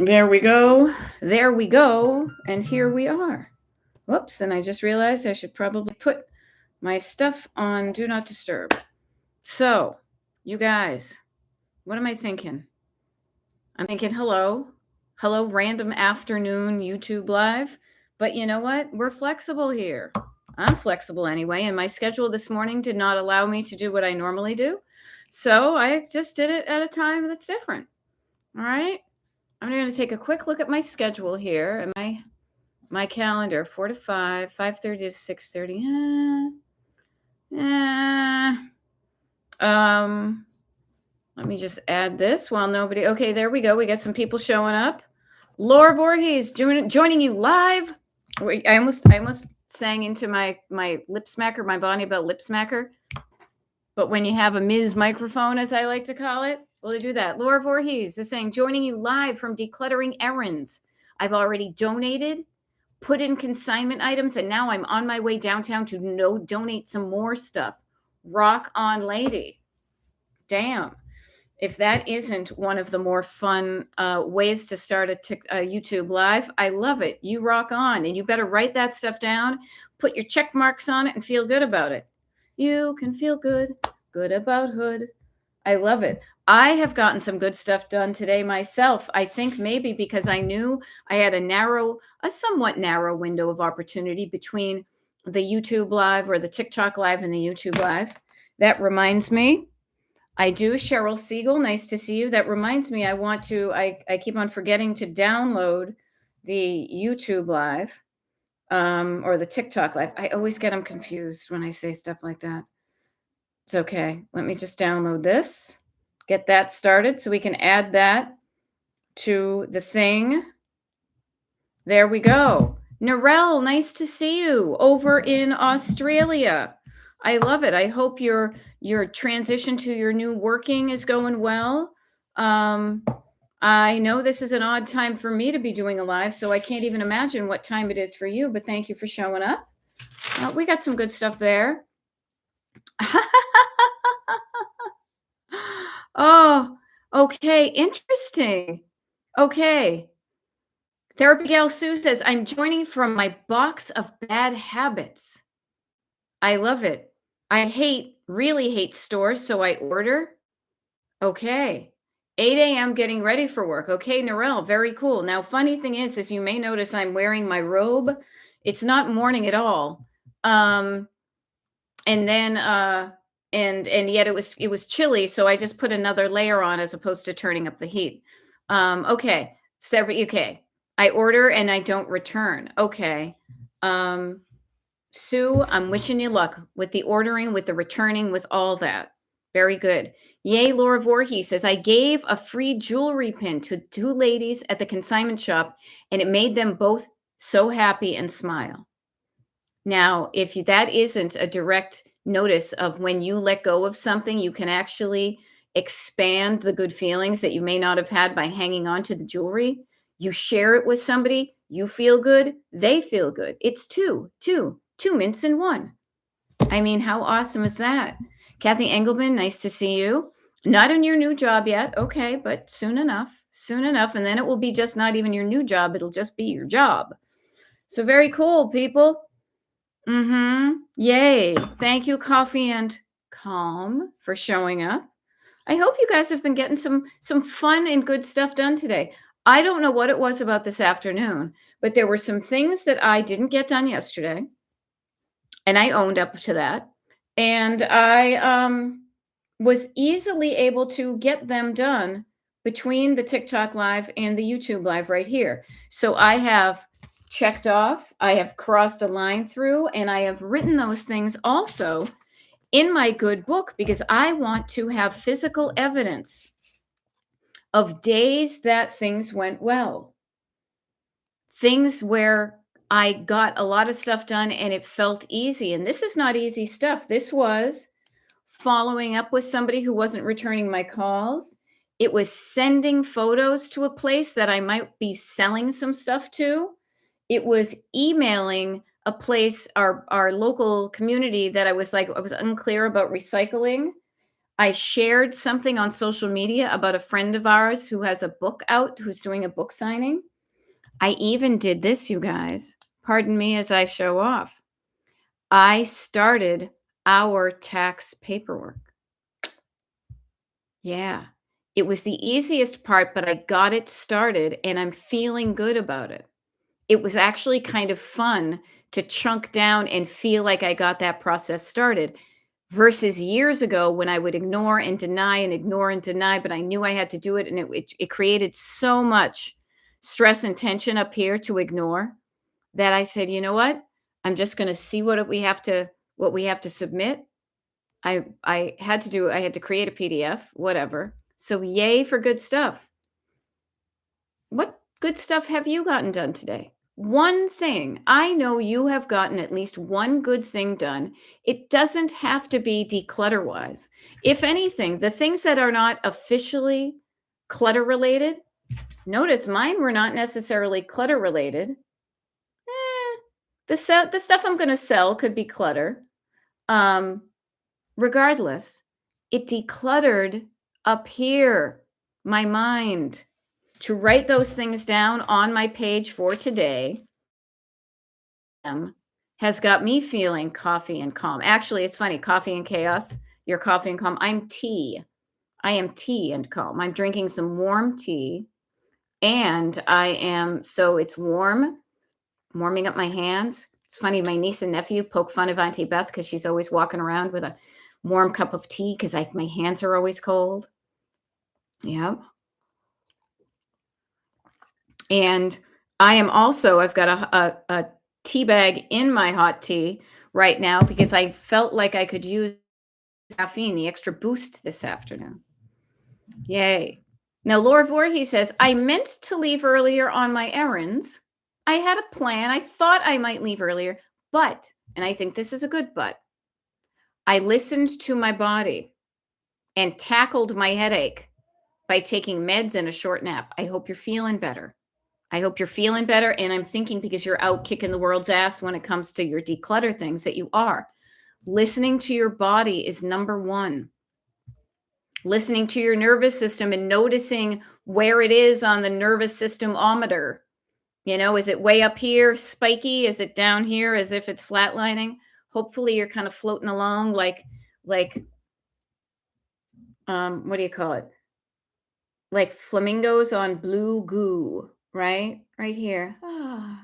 There we go. There we go. And here we are. Whoops. And I just realized I should probably put my stuff on Do Not Disturb. So, you guys, what am I thinking? I'm thinking, hello. Hello, random afternoon YouTube live. But you know what? We're flexible here. I'm flexible anyway. And my schedule this morning did not allow me to do what I normally do. So I just did it at a time that's different. All right. I'm going to take a quick look at my schedule here and my calendar, 4 to 5, 5:30 to 6:30. Let me just add this while nobody. Okay, there we go. We got some people showing up. Laura Voorhees joining you live. I almost sang into my lip smacker, my Bonnie Bell lip smacker. But when you have a Ms. microphone, as I like to call it, will you do that? Laura Voorhees is saying, joining you live from Decluttering Errands. I've already donated, put in consignment items, and now I'm on my way downtown to donate some more stuff. Rock on, lady. Damn. If that isn't one of the more fun ways to start a YouTube live, I love it. You rock on, and you better write that stuff down, put your check marks on it, and feel good about it. You can feel good about hood. I love it. I have gotten some good stuff done today myself. I think maybe because I knew I had a somewhat narrow window of opportunity between the YouTube live or the TikTok live and the YouTube live. That reminds me, I do. Cheryl Siegel, nice to see you. That reminds me, I keep on forgetting to download the YouTube live. Or the TikTok live. I always get them confused when I say stuff like that. It's okay. Let me just download this, get that started so we can add that to the thing. There we go. Narelle, nice to see you over in Australia. I love it. I hope your transition to your new working is going well. I know this is an odd time for me to be doing a live, so I can't even imagine what time it is for you, but thank you for showing up. We got some good stuff there. Oh, okay. Interesting. Okay. Therapy Gal Sue says, I'm joining from my box of bad habits. I love it. I really hate stores, so I order. Okay. 8 a.m. getting ready for work. Okay, Narelle, very cool. Now, funny thing is you may notice I'm wearing my robe. It's not morning at all. And yet it was chilly, so I just put another layer on as opposed to turning up the heat. Okay. Okay. I order and I don't return. Okay. Sue, I'm wishing you luck with the ordering, with the returning, with all that. Very good. Yay, Laura Voorhees says, I gave a free jewelry pin to 2 ladies at the consignment shop, and it made them both so happy and smile. Now, if that isn't a direct notice of when you let go of something, you can actually expand the good feelings that you may not have had by hanging on to the jewelry. You share it with somebody, you feel good, they feel good. It's two mints in one. I mean, how awesome is that? Kathy Engelman, nice to see you. Not in your new job yet. Okay, but soon enough. And then it will be just not even your new job. It'll just be your job. So very cool, people. Yay. Thank you, Coffee and Calm, for showing up. I hope you guys have been getting some fun and good stuff done today. I don't know what it was about this afternoon, but there were some things that I didn't get done yesterday, and I owned up to that. And I was easily able to get them done between the TikTok live and the YouTube live right here. So I have checked off, I have crossed a line through, and I have written those things also in my good book because I want to have physical evidence of days that things went well. Things where I got a lot of stuff done and it felt easy. And this is not easy stuff. This was following up with somebody who wasn't returning my calls. It was sending photos to a place that I might be selling some stuff to. It was emailing a place, our local community that I was unclear about recycling. I shared something on social media about a friend of ours who has a book out, who's doing a book signing. I even did this, you guys. Pardon me as I show off. I started our tax paperwork. Yeah. It was the easiest part, but I got it started and I'm feeling good about it. It was actually kind of fun to chunk down and feel like I got that process started versus years ago when I would ignore and deny and ignore and deny, but I knew I had to do it. And it created so much stress and tension up here to ignore that I said, you know what? I'm just going to see what we have to submit. I had to do I had to create a PDF, whatever. So yay for good stuff. What good stuff have you gotten done today? One thing. I know you have gotten at least one good thing done. It doesn't have to be declutter wise. If anything, the things that are not officially clutter related, notice mine were not necessarily clutter related. The stuff I'm going to sell could be clutter. Um, Regardless, it decluttered up here my mind to write those things down on my page for today has got me feeling coffee and calm. Actually, it's funny, coffee and chaos, your coffee and calm. I'm tea. I am tea and calm. I'm drinking some warm tea and so it's warm, warming up my hands. It's funny, my niece and nephew poke fun of Auntie Beth because she's always walking around with a warm cup of tea because my hands are always cold. Yeah. And I've got a tea bag in my hot tea right now because I felt like I could use caffeine, the extra boost this afternoon. Yay. Now, Laura Voorhees says, I meant to leave earlier on my errands. I had a plan. I thought I might leave earlier, but, and I think this is a good but, I listened to my body and tackled my headache by taking meds and a short nap. I hope you're feeling better. I hope you're feeling better. And I'm thinking because you're out kicking the world's ass when it comes to your declutter things that you are. Listening to your body is number one. Listening to your nervous system and noticing where it is on the nervous systemometer. You know, is it way up here, spiky? Is it down here as if it's flatlining? Hopefully you're kind of floating along like what do you call it? Like flamingos on blue goo, right? Right here. Ah,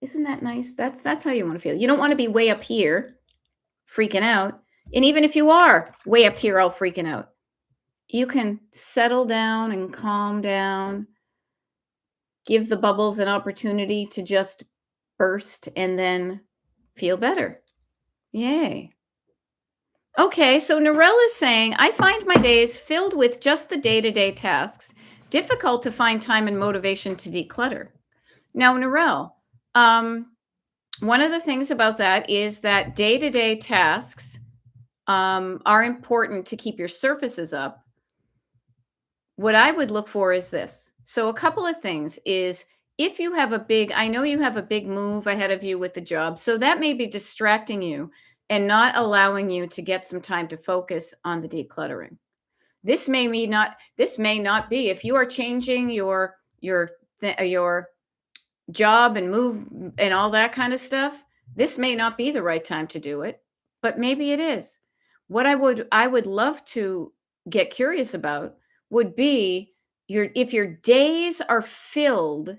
isn't that nice? That's how you want to feel. You don't want to be way up here freaking out. And even if you are way up here all freaking out, you can settle down and calm down. Give the bubbles an opportunity to just burst and then feel better. Yay. Okay, so Narelle is saying, I find my days filled with just the day-to-day tasks, difficult to find time and motivation to declutter. Now, Narelle, one of the things about that is that day-to-day tasks are important to keep your surfaces up. What I would look for is this. So a couple of things is if you have I know you have a big move ahead of you with the job, so that may be distracting you and not allowing you to get some time to focus on the decluttering. This may not be if you are changing your job and move and all that kind of stuff. This may not be the right time to do it, but maybe it is. What I would love to get curious about would be if your days are filled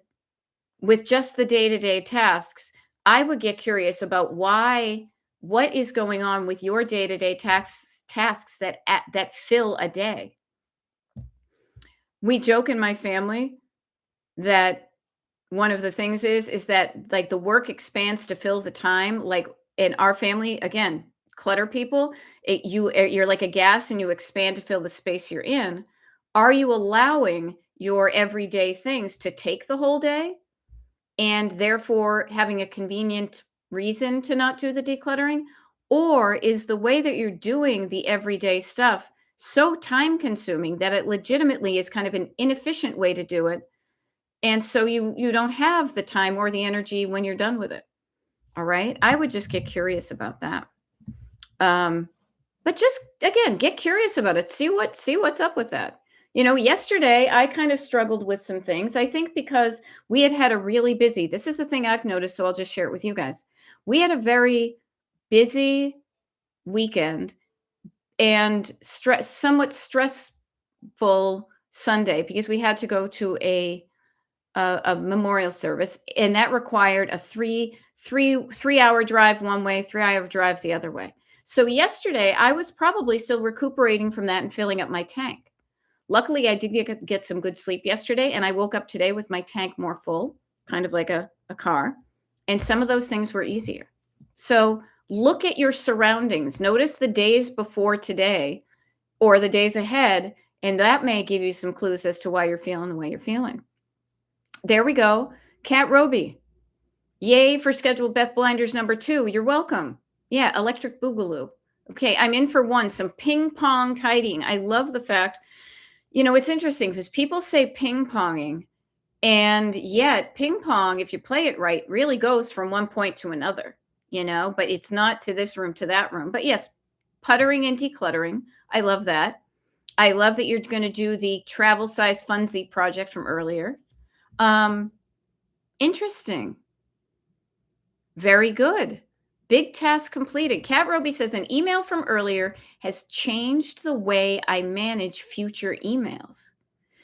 with just the day-to-day tasks, I would get curious about what is going on with your day-to-day tasks that fill a day. We joke in my family that one of the things is that like the work expands to fill the time. Like in our family, again, clutter people, you're like a gas and you expand to fill the space you're in. Are you allowing your everyday things to take the whole day and therefore having a convenient reason to not do the decluttering? Or is the way that you're doing the everyday stuff so time consuming that it legitimately is kind of an inefficient way to do it? And so you don't have the time or the energy when you're done with it. All right. I would just get curious about that. But just again, get curious about it. See what's up with that. Yesterday I kind of struggled with some things. I think because we had a really busy. This is a thing I've noticed, so I'll just share it with you guys. We had a very busy weekend and somewhat stressful Sunday because we had to go to a memorial service, and that required a 3 hour drive one way, 3 hour drive the other way. So yesterday, I was probably still recuperating from that and filling up my tank. Luckily, I did get some good sleep yesterday, and I woke up today with my tank more full, kind of like a car. And some of those things were easier. So look at your surroundings. Notice the days before today or the days ahead, and that may give you some clues as to why you're feeling the way you're feeling. There we go. Kat Roby. Yay for scheduled Beth Blinders number 2. You're welcome. Yeah, Electric Boogaloo. Okay, I'm in for 1. Some ping pong tidying. I love the fact, it's interesting because people say ping ponging, and yet ping pong, if you play it right, really goes from one point to another, but it's not to this room to that room. But yes, puttering and decluttering. I love that. I love that you're going to do the travel size funsy project from earlier. Interesting. Very good. Big task completed. Kat Roby says an email from earlier has changed the way I manage future emails.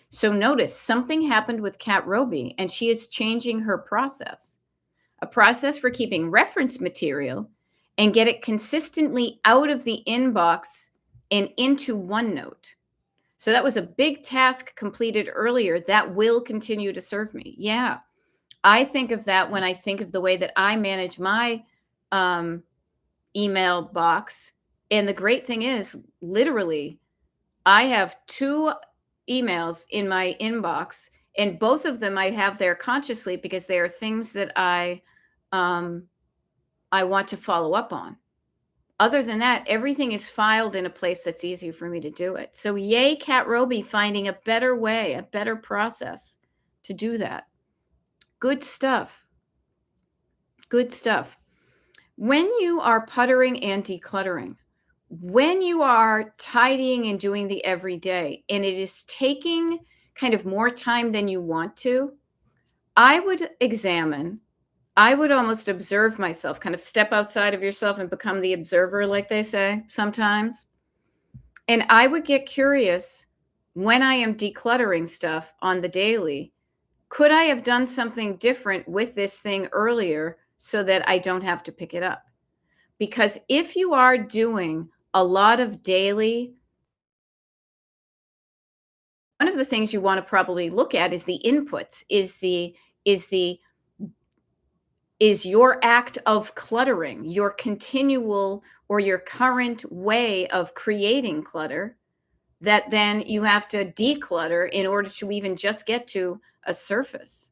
So notice something happened with Kat Roby, and she is changing her process. A process for keeping reference material and get it consistently out of the inbox and into OneNote. So that was a big task completed earlier that will continue to serve me. Yeah. I think of that when I think of the way that I manage my email box. And the great thing is, literally, I have 2 emails in my inbox, and both of them I have there consciously because they are things that I want to follow up on. Other than that, everything is filed in a place that's easy for me to do it. So yay, Kat Roby, finding a better way, a better process to do that. Good stuff. Good stuff. When you are puttering and decluttering, when you are tidying and doing the everyday, and it is taking kind of more time than you want to, I would almost observe myself, kind of step outside of yourself and become the observer, like they say sometimes. And I would get curious when I am decluttering stuff on the daily. Could I have done something different with this thing earlier so that I don't have to pick it up? Because if you are doing a lot of daily, one of the things you want to probably look at is the inputs, is your act of cluttering, your continual or your current way of creating clutter that then you have to declutter in order to even just get to a surface.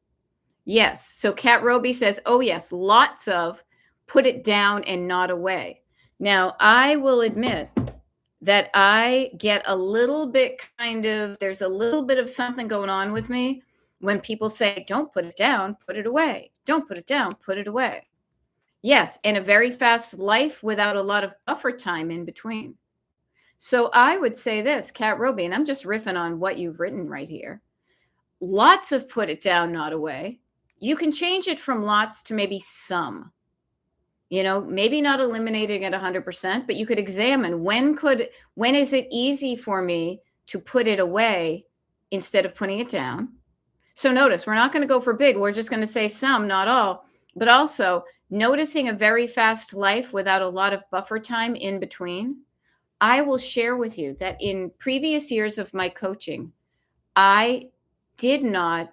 Yes. So Kat Roby says, oh yes, lots of put it down and not away. Now, I will admit that I get a little bit there's a little bit of something going on with me when people say, don't put it down, put it away. Don't put it down, put it away. Yes, and a very fast life without a lot of buffer time in between. So I would say this, Kat Roby, and I'm just riffing on what you've written right here. Lots of put it down, not away. You can change it from lots to maybe some. Maybe not eliminating it 100%, but you could examine when is it easy for me to put it away instead of putting it down. So notice, we're not going to go for big. We're just going to say some, not all, but also noticing a very fast life without a lot of buffer time in between. I will share with you that in previous years of my coaching, I did not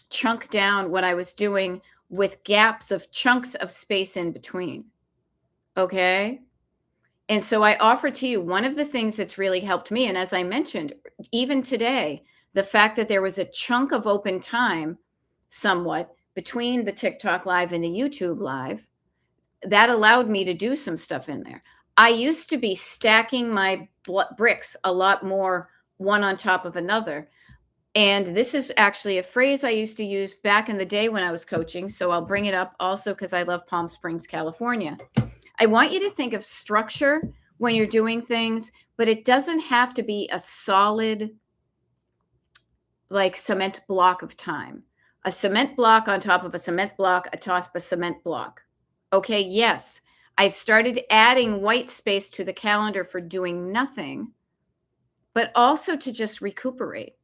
chunk down what I was doing with gaps of chunks of space in between. Okay. And so I offer to you one of the things that's really helped me. And as I mentioned, even today, the fact that there was a chunk of open time somewhat between the TikTok live and the YouTube live, that allowed me to do some stuff in there. I used to be stacking my bricks a lot more, one on top of another. And this is actually a phrase I used to use back in the day when I was coaching. So I'll bring it up also because I love Palm Springs, California. I want you to think of structure when you're doing things, but it doesn't have to be a solid, like, cement block of time. A cement block on top of a cement block, atop a cement block. Okay, yes, I've started adding white space to the calendar for doing nothing, but also to just recuperate,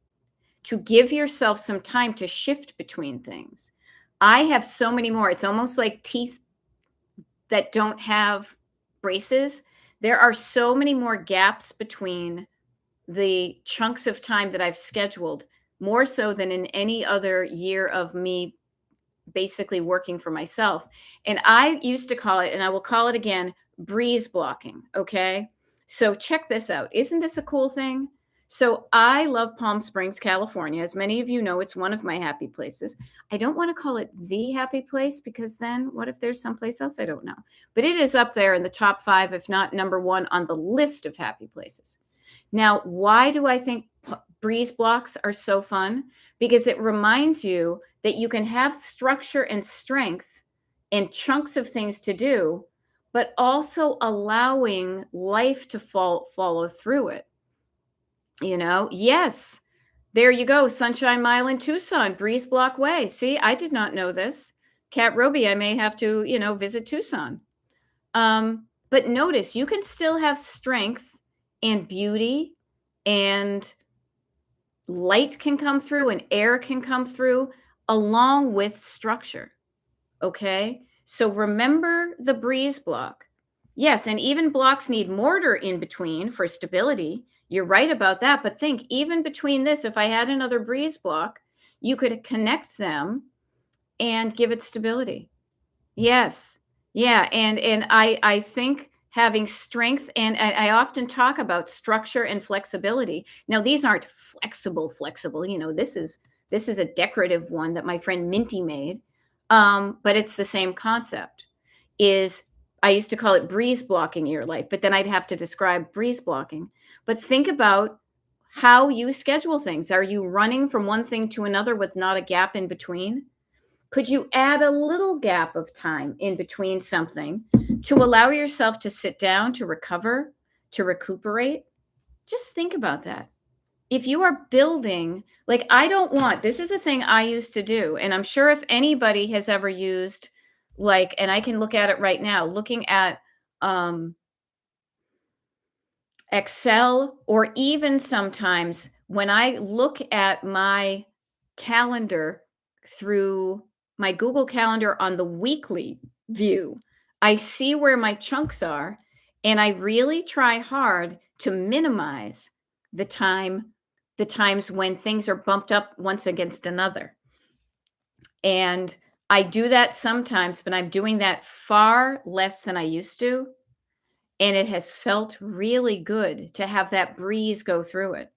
to give yourself some time to shift between things. I have so many more. It's almost like teeth that don't have braces. There are so many more gaps between the chunks of time that I've scheduled, more so than in any other year of me basically working for myself. And I used to call it, and I will call it again, breeze blocking. Okay. So check this out. Isn't this a cool thing? So I love Palm Springs, California. As many of you know, it's one of my happy places. I don't want to call it the happy place because then what if there's someplace else I don't know? But it is up there in the top 5, if not number 1 on the list of happy places. Now, why do I think breeze blocks are so fun? Because it reminds you that you can have structure and strength and chunks of things to do, but also allowing life to follow through it. Yes, there you go. Sunshine Mile in Tucson, Breeze Block Way. See, I did not know this. Kat Roby, I may have to, visit Tucson. But notice you can still have strength and beauty, and light can come through and air can come through along with structure. Okay. So remember the breeze block. Yes. And even blocks need mortar in between for stability. You're right about that. But think, even between this, if I had another breeze block, you could connect them and give it stability. Yes. Yeah. And I think having strength, and I often talk about structure and flexibility. Now, these aren't flexible. This is a decorative one that my friend Minty made. But it's the same concept. I used to call it breeze blocking your life, but then I'd have to describe breeze blocking. But think about how you schedule things. Are you running from one thing to another with not a gap in between? Could you add a little gap of time in between something to allow yourself to sit down, to recover, to recuperate? Just think about that. If you are building, like, this is a thing I used to do. And I'm sure if anybody has ever used, and I can look at it right now, looking at Excel, or even sometimes when I look at my calendar through my Google Calendar on the weekly view, I see where my chunks are, and I really try hard to minimize the times when things are bumped up once against another. And I do that sometimes, but I'm doing that far less than I used to. And it has felt really good to have that breeze go through it.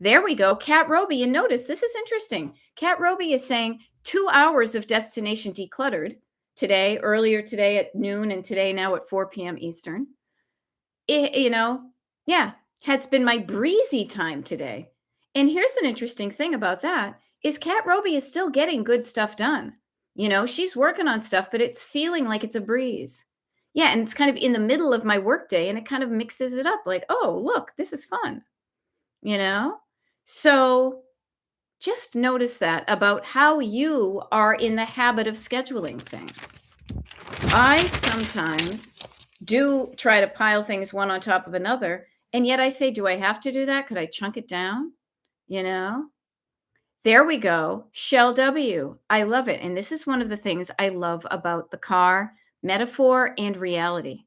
There we go. Kat Roby. And notice, this is interesting. Kat Roby is saying 2 hours of destination decluttered today, earlier today at noon, and today now at 4 p.m. Eastern. Has been my breezy time today. And here's an interesting thing about that is Kat Roby is still getting good stuff done. She's working on stuff, but it's feeling like it's a breeze. Yeah, and it's kind of in the middle of my workday, and it kind of mixes it up like, oh, look, this is fun. So just notice that about how you are in the habit of scheduling things. I sometimes do try to pile things one on top of another, and yet I say, do I have to do that? Could I chunk it down? There we go. Shell W. I love it. And this is one of the things I love about the car, metaphor and reality.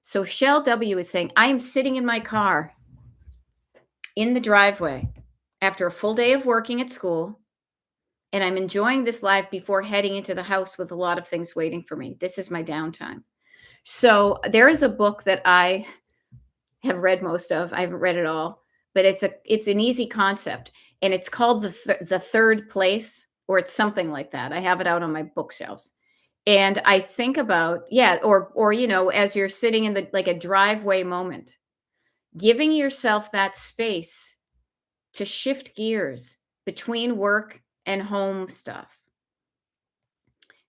So Shell W is saying, I am sitting in my car in the driveway after a full day of working at school, and I'm enjoying this live before heading into the house with a lot of things waiting for me. This is my downtime. So there is a book that I have read most of. I haven't read it all, but it's an easy concept, and it's called the Third Place, or it's something like that. I have it out on my bookshelves. And I think about, or as you're sitting in a driveway moment, giving yourself that space to shift gears between work and home stuff,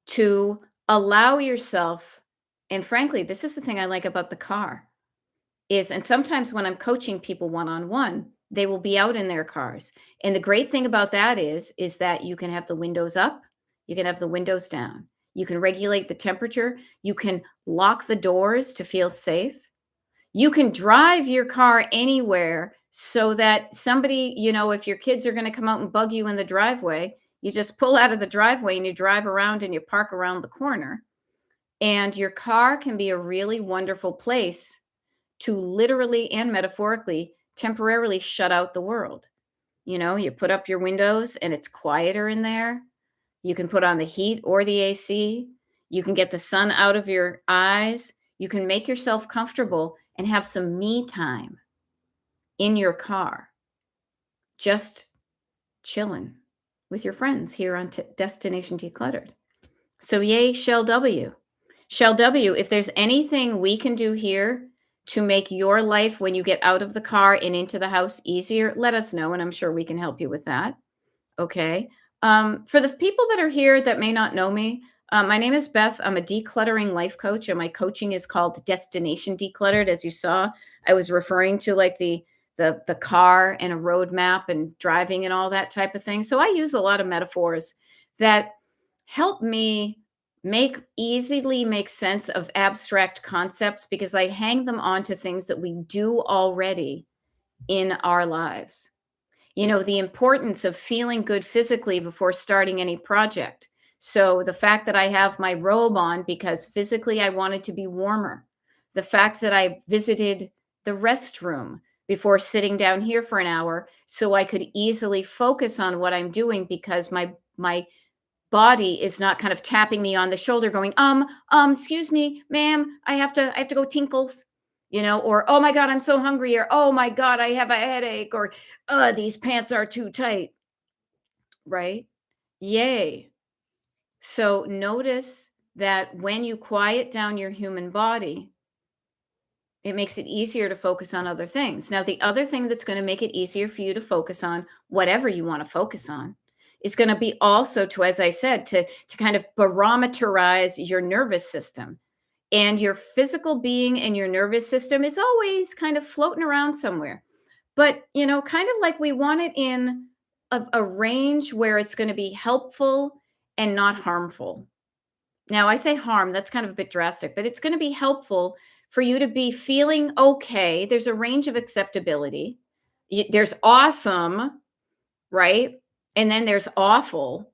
to allow yourself, and frankly, this is the thing I like about the car. is, and sometimes when I'm coaching people one-on-one, they will be out in their cars. And the great thing about that is that you can have the windows up, you can have the windows down. You can regulate the temperature, you can lock the doors to feel safe. You can drive your car anywhere so that somebody, if your kids are going to come out and bug you in the driveway, you just pull out of the driveway and you drive around and you park around the corner. And your car can be a really wonderful place to literally and metaphorically temporarily shut out the world. You put up your windows and it's quieter in there. You can put on the heat or the AC. You can get the sun out of your eyes. You can make yourself comfortable and have some me time in your car, just chilling with your friends here on Destination Decluttered. So yay, Shell W. Shell W, if there's anything we can do here to make your life when you get out of the car and into the house easier, let us know, and I'm sure we can help you with that. Okay. For the people that are here that may not know me, my name is Beth. I'm a decluttering life coach, and my coaching is called Destination Decluttered. As you saw, I was referring to like the car and a roadmap and driving and all that type of thing. So I use a lot of metaphors that help me easily make sense of abstract concepts, because I hang them onto things that we do already in our lives. The importance of feeling good physically before starting any project. So the fact that I have my robe on because physically I wanted to be warmer. The fact that I visited the restroom before sitting down here for an hour so I could easily focus on what I'm doing, because my body is not kind of tapping me on the shoulder going, excuse me, ma'am, I have to go tinkles. Or, oh my God, I'm so hungry, or, oh my God, I have a headache, or, these pants are too tight, right? Yay. So notice that when you quiet down your human body, it makes it easier to focus on other things. Now, the other thing that's going to make it easier for you to focus on whatever you want to focus on is going to be also to, as I said, to kind of barometerize your nervous system. And your physical being and your nervous system is always kind of floating around somewhere. But, kind of like we want it in a range where it's going to be helpful and not harmful. Now, I say harm, that's kind of a bit drastic, but it's going to be helpful for you to be feeling okay. There's a range of acceptability. There's awesome, right? And then there's awful.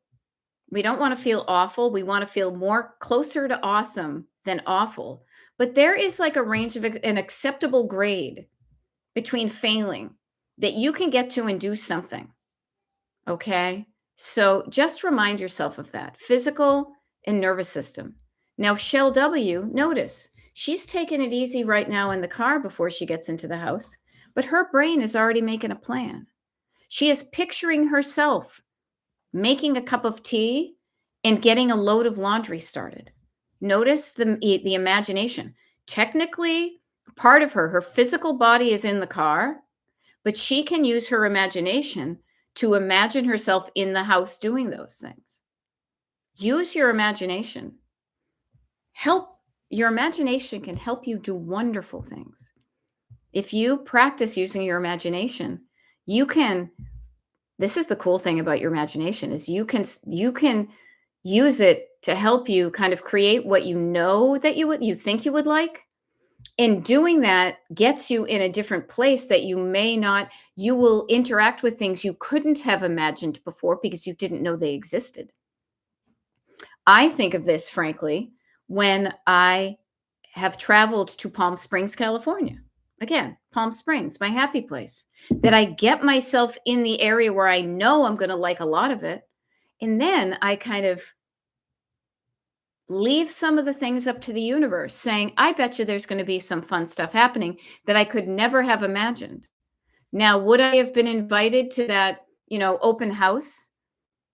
We don't want to feel awful. We want to feel more closer to awesome than awful. But there is like a range of an acceptable grade between failing that you can get to and do something. Okay? So just remind yourself of that. Physical and nervous system. Now, Shell W, notice, she's taking it easy right now in the car before she gets into the house, but her brain is already making a plan. She is picturing herself making a cup of tea and getting a load of laundry started. Notice the imagination. Technically, part of her physical body is in the car, but she can use her imagination to imagine herself in the house doing those things. Use your imagination. Your imagination can help you do wonderful things. If you practice using your imagination, this is the cool thing about your imagination, is you can use it to help you kind of create what you know that you think you would like. And doing that gets you in a different place that you will interact with things you couldn't have imagined before because you didn't know they existed. I think of this, frankly, when I have traveled to Palm Springs, California. Again, Palm Springs, my happy place, that I get myself in the area where I know I'm going to like a lot of it. And then I kind of leave some of the things up to the universe, saying, I bet you there's going to be some fun stuff happening that I could never have imagined. Now, would I have been invited to that, open house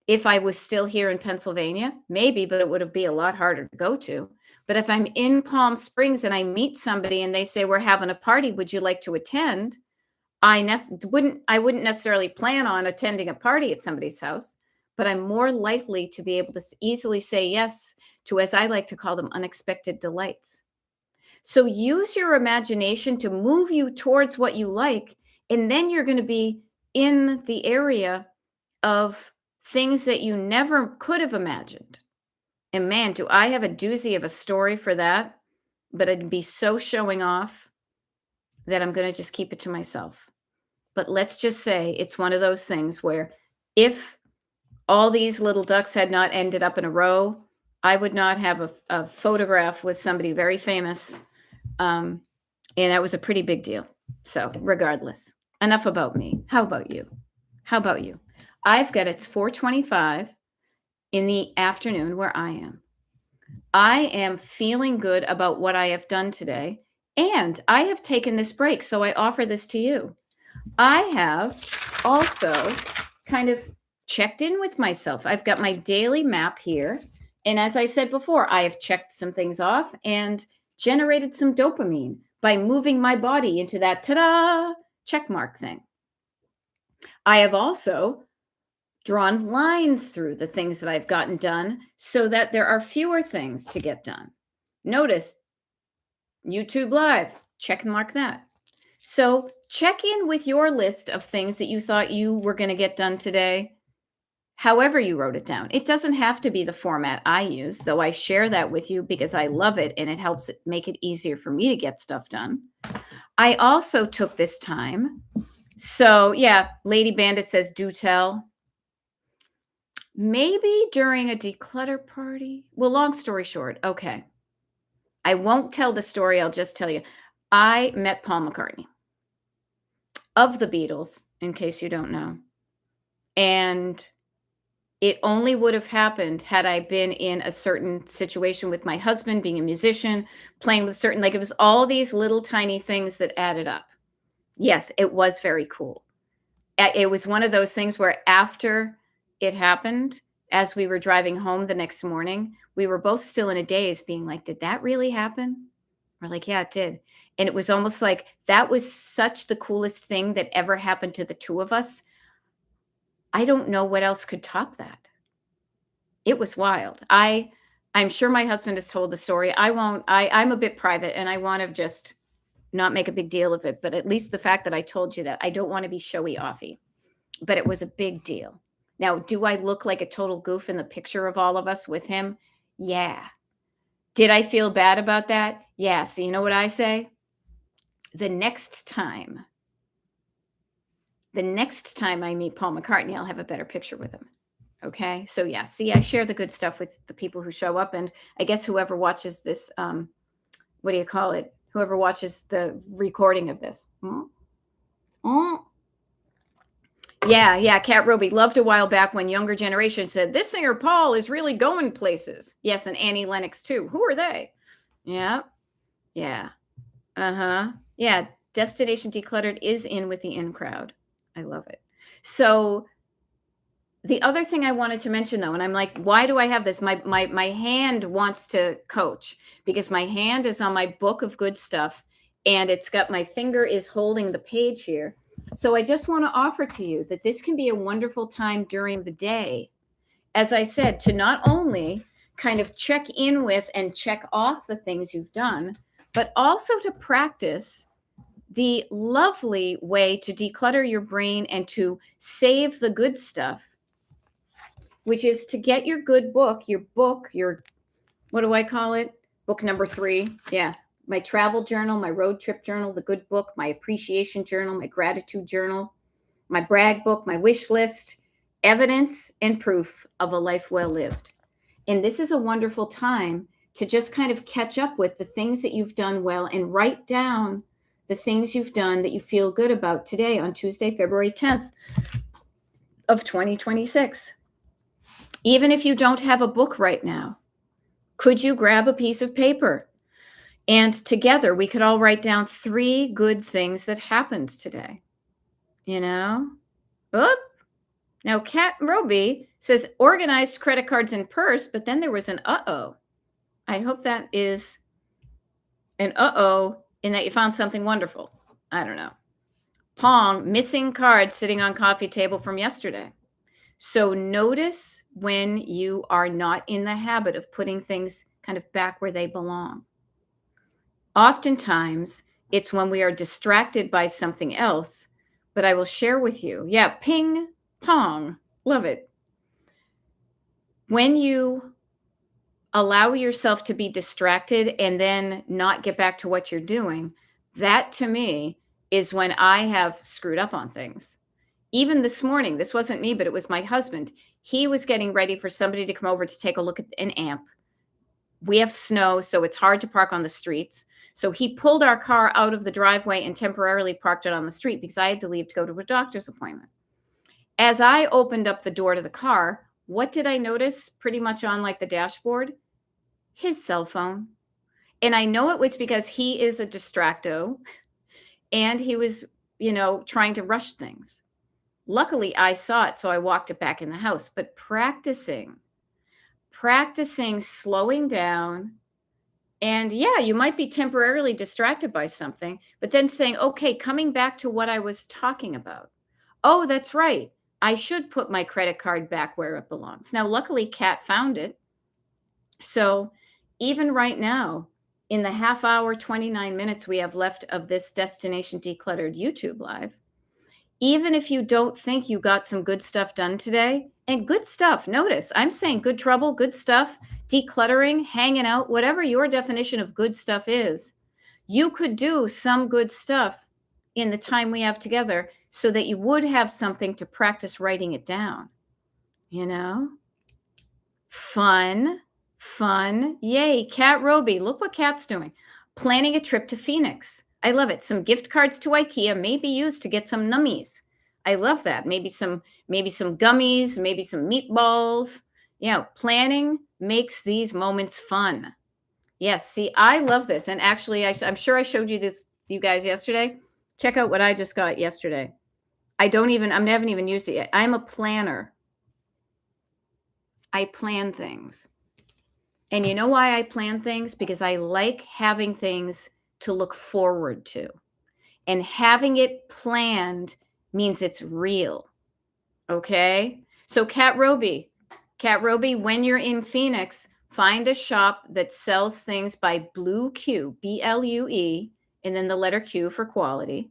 if I was still here in Pennsylvania? Maybe, but it would be a lot harder to go to. But if I'm in Palm Springs and I meet somebody and they say, we're having a party, would you like to attend? I wouldn't necessarily plan on attending a party at somebody's house, but I'm more likely to be able to easily say yes to, as I like to call them, unexpected delights. So use your imagination to move you towards what you like. And then you're going to be in the area of things that you never could have imagined. And man, do I have a doozy of a story for that, but it'd be so showing off that I'm going to just keep it to myself. But let's just say it's one of those things where if all these little ducks had not ended up in a row, I would not have a photograph with somebody very famous. And that was a pretty big deal. So regardless, enough about me. How about you? How about you? It's 4:25 in the afternoon where I am. I am feeling good about what I have done today. And I have taken this break. So I offer this to you. I have also kind of checked in with myself. I've got my daily map here. And as I said before, I have checked some things off and generated some dopamine by moving my body into that ta-da check mark thing. I have also drawn lines through the things that I've gotten done so that there are fewer things to get done. Notice YouTube Live, check and mark that. So check in with your list of things that you thought you were going to get done today, however you wrote it down. It doesn't have to be the format I use, though I share that with you because I love it and it helps make it easier for me to get stuff done. I also took this time. So yeah, Lady Bandit says, do tell. Maybe during a declutter party. Well, long story short, okay. I won't tell the story. I'll just tell you. I met Paul McCartney of the Beatles, in case you don't know. And it only would have happened had I been in a certain situation with my husband, being a musician, playing with certain, like it was all these little tiny things that added up. Yes, it was very cool. It was one of those things where after it happened, as we were driving home the next morning, we were both still in a daze being like, did that really happen? We're like, yeah, it did. And it was almost like that was such the coolest thing that ever happened to the two of us. I don't know what else could top that. It was wild. I'm sure my husband has told the story. I won't. I'm a bit private and I want to just not make a big deal of it. But at least the fact that I told you that, I don't want to be showy offy. But it was a big deal. Now, do I look like a total goof in the picture of all of us with him? Yeah. Did I feel bad about that? Yeah. So you know what I say? The next time I meet Paul McCartney, I'll have a better picture with him. Okay. So yeah, see, I share the good stuff with the people who show up. And I guess whoever watches this, what do you call it? Whoever watches the recording of this. Yeah, Cat Roby loved a while back when younger generation said, this singer Paul is really going places. Yes, and Annie Lennox too. Who are they? Yeah. Yeah, Destination Decluttered is in with the in crowd. I love it. So the other thing I wanted to mention though, and I'm like, why do I have this? My hand wants to coach because my hand is on my book of good stuff and it's got my finger is holding the page here. So I just want to offer to you that this can be a wonderful time during the day, as I said, to not only kind of check in with and check off the things you've done, but also to practice the lovely way to declutter your brain and to save the good stuff, which is to get your good book, your what do I call it? Book number 3. Yeah. My travel journal, my road trip journal, the good book, my appreciation journal, my gratitude journal, my brag book, my wish list, evidence and proof of a life well lived. And this is a wonderful time to just kind of catch up with the things that you've done well and write down the things you've done that you feel good about today on Tuesday, February 10th of 2026. Even if you don't have a book right now, could you grab a piece of paper? And together we could all write down 3 good things that happened today. You know? Oop. Now, Kat Roby says organized credit cards and purse, but then there was an uh-oh. I hope that is an uh-oh in that you found something wonderful. I don't know. Pong, missing card sitting on coffee table from yesterday. So notice when you are not in the habit of putting things kind of back where they belong. Oftentimes, it's when we are distracted by something else, but I will share with you. Yeah, ping pong. Love it. When you allow yourself to be distracted and then not get back to what you're doing, that to me is when I have screwed up on things. Even this morning, this wasn't me, but it was my husband. He was getting ready for somebody to come over to take a look at an amp. We have snow, so it's hard to park on the streets. So he pulled our car out of the driveway and temporarily parked it on the street because I had to leave to go to a doctor's appointment. As I opened up the door to the car, what did I notice pretty much on like the dashboard? His cell phone. And I know it was because he is a distracto and he was, trying to rush things. Luckily, I saw it, so I walked it back in the house. But practicing slowing down. And yeah, you might be temporarily distracted by something, but then saying, okay, coming back to what I was talking about. Oh, that's right. I should put my credit card back where it belongs. Now, luckily, Kat found it. So even right now, in the half hour, 29 minutes we have left of this Destination Decluttered YouTube Live, even if you don't think you got some good stuff done today, and good stuff, notice I'm saying good trouble, good stuff, decluttering, hanging out, whatever your definition of good stuff is, you could do some good stuff in the time we have together so that you would have something to practice writing it down. Fun. Yay, Kat Roby. Look what Kat's doing. Planning a trip to Phoenix. I love it. Some gift cards to IKEA may be used to get some nummies. I love that. Maybe some gummies, maybe some meatballs. Yeah, planning makes these moments fun. Yes, see, I love this. And actually, I'm sure I showed you guys yesterday. Check out what I just got yesterday. I haven't even used it yet. I'm a planner. I plan things. And you know why I plan things? Because I like having things to look forward to. And having it planned means it's real. Okay? So Kat Roby, when you're in Phoenix, find a shop that sells things by Blue Q, BLUE, and then the letter Q for quality.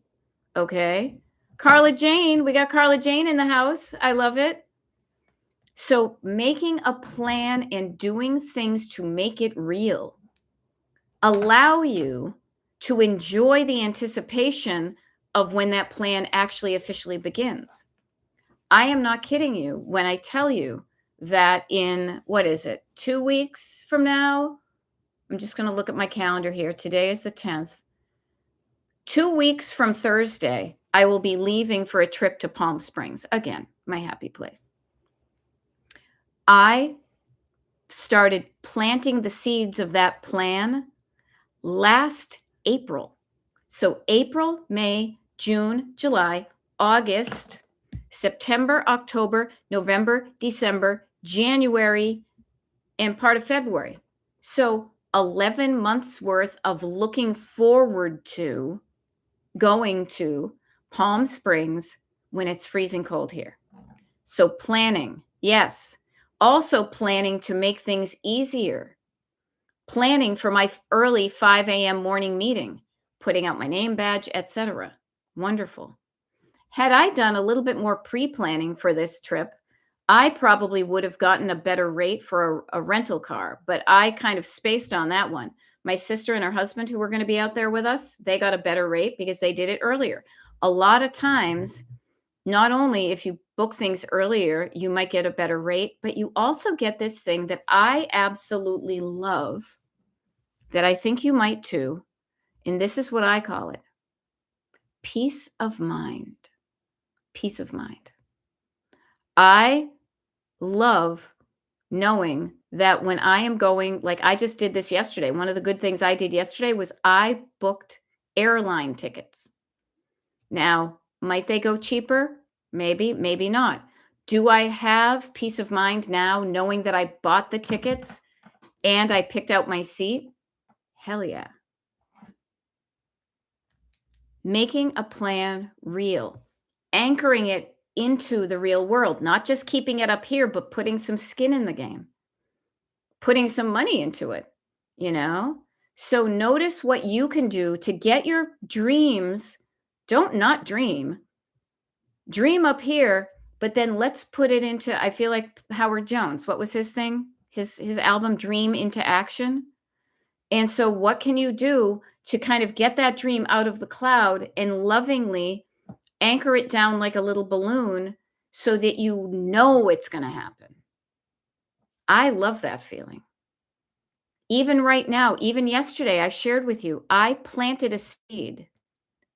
Okay? Carla Jane, we got Carla Jane in the house. I love it. So making a plan and doing things to make it real allow you to enjoy the anticipation of when that plan actually officially begins. I am not kidding you when I tell you that in, 2 weeks from now, I'm just going to look at my calendar here. Today is the 10th. 2 weeks from Thursday, I will be leaving for a trip to Palm Springs. Again, my happy place. I started planting the seeds of that plan last April. So April, May, June, July, August, September, October, November, December, January, and part of February. So 11 months worth of looking forward to going to Palm Springs when it's freezing cold here. So planning, yes. Also planning to make things easier. Planning for my early 5 a.m. morning meeting, putting out my name badge, etc. Wonderful. Had I done a little bit more pre-planning for this trip, I probably would have gotten a better rate for a rental car, but I kind of spaced on that one. My sister and her husband, who were going to be out there with us, they got a better rate because they did it earlier. A lot of times, not only if you book things earlier, you might get a better rate, but you also get this thing that I absolutely love, that I think you might too. And this is what I call it: peace of mind. Peace of mind. I love knowing that when I am going, like I just did this yesterday. One of the good things I did yesterday was I booked airline tickets. Now, might they go cheaper? Maybe, maybe not. Do I have peace of mind now knowing that I bought the tickets and I picked out my seat? Hell yeah. Making a plan real, anchoring it into the real world, not just keeping it up here, but putting some skin in the game, putting some money into it, you know? So notice what you can do to get your dreams. Don't not dream. Dream up here, but then let's put it into, I feel like Howard Jones. What was his thing? His album Dream into Action. And so what can you do to kind of get that dream out of the cloud and lovingly anchor it down like a little balloon so that you know it's going to happen? I love that feeling. Even right now, even yesterday, I shared with you, I planted a seed.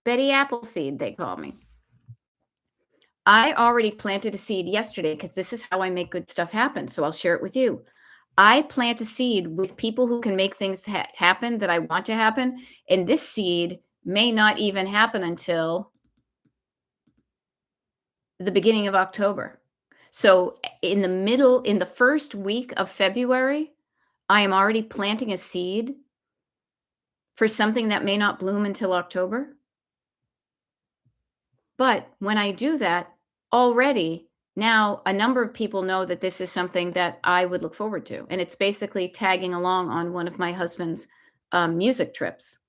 Betty Appleseed, they call me. I already planted a seed yesterday because this is how I make good stuff happen. So I'll share it with you. I plant a seed with people who can make things happen that I want to happen. And this seed may not even happen until the beginning of October. So in the first week of February, I am already planting a seed for something that may not bloom until October. But when I do that, already now a number of people know that this is something that I would look forward to. And it's basically tagging along on one of my husband's music trips.